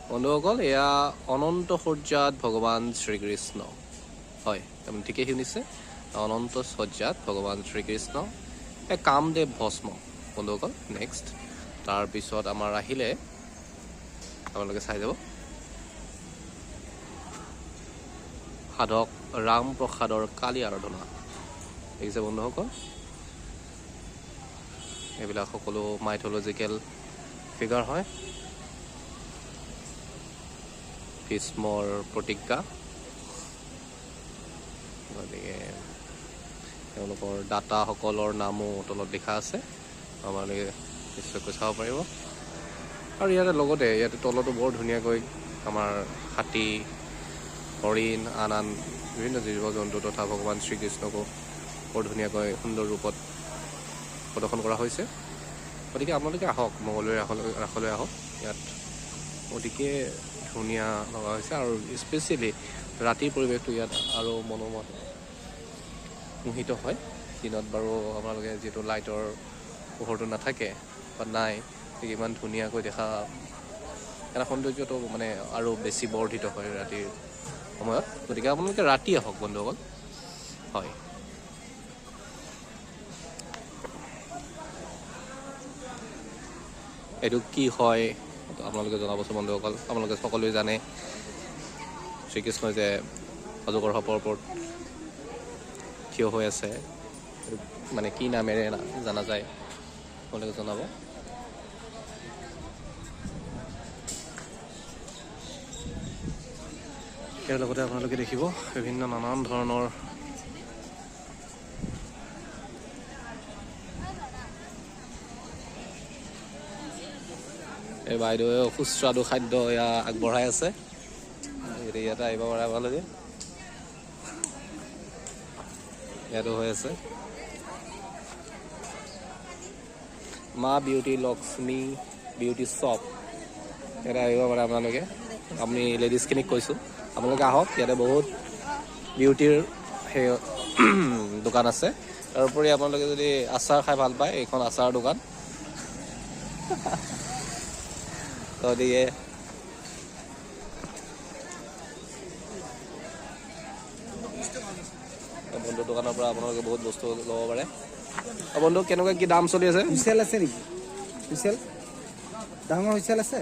বন্ধুসকল এয়া অনন্ত সজ্জাত ভগৱান শ্ৰীকৃষ্ণ হয় আপুনি ঠিকেই শুনিছে অনন্ত সজ্জাত ভগৱান শ্ৰীকৃষ্ণ এই কামদেৱ ভস্ম বন্ধুসকল নেক্সট তাৰপিছত আমাৰ আহিলে আপোনালোকে চাই যাব সাধক ৰাম প্ৰসাদৰ কালী আৰাধনা দেখিছে বন্ধুসকল এইবিলাক সকলো মাইথলজিকেল ফিগাৰ হয় ভীষ্মৰ প্ৰতিজ্ঞা গতিকে তেওঁলোকৰ দাতাসকলৰ নামো তলত লিখা আছে আপোনালোকে নিশ্চয়কৈ চাব পাৰিব আৰু লগতে ইয়াতে তলতো বৰ ধুনীয়াকৈ আমাৰ হাতী হৰিণ আন বিভিন্ন জীৱ জন্তু তথা ভগৱান শ্ৰীকৃষ্ণকো বৰ ধুনীয়াকৈ সুন্দৰ ৰূপত প্ৰদৰ্শন কৰা হৈছে গতিকে আপোনালোকে আহক মঙলদৈ ৰাসলৈ আহক ইয়াত অতিকে ধুনীয়া লগা হৈছে আৰু স্পেচিয়েলি ৰাতিৰ পৰিৱেশটো ইয়াত আৰু মোহিত হয় দিনত বাৰু আপোনালোকে যিটো লাইটৰ পোহৰটো নাথাকে বা নাই ইমান ধুনীয়াকৈ দেখা এটা সৌন্দৰ্যটো মানে আৰু বেছি বৰ্ধিত হয় ৰাতিৰ সময়ত গতিকে আপোনালোকে ৰাতি আহক বন্ধুসকল হয় এইটো কি হয় আপোনালোকে জনাবচোন বন্ধুসকল আপোনালোকে সকলোৱে জানে শ্ৰীকৃষ্ণই যে অজগৰ সাপৰ ওপৰত থিয় হৈ আছে মানে কি নামেৰে জনা যায় আপোনালোকে জনাব ইয়াৰ লগতে আপোনালোকে দেখিব বিভিন্ন নানান ধৰণৰ এই বাইদেৱে সুস্বাদু খাদ্য এয়া আগবঢ়াই আছে ইয়াতে আহিব পাৰে আপোনালোকে ইয়াতো হৈ আছে মা বিউটি লক্ষ্মী বিউটি শ্বপ ইয়াতে আহিব পাৰে আপোনালোকে আমি লেডিজখিনিক কৈছোঁ আপোনালোকে আহক ইয়াতে বহুত বিউটিৰ সেই দোকান আছে তাৰোপৰি আপোনালোকে যদি আচাৰ খাই ভাল পায় এইখন আচাৰ দোকান গতিকে বন্ধু দোকানৰ পৰা আপোনালোকে বহুত বস্তু ল'ব পাৰে বন্ধু কেনেকুৱা কি দাম চলি আছে হুইচেল আছে নেকি হুইচেল ডাঙৰ হুইচেল আছে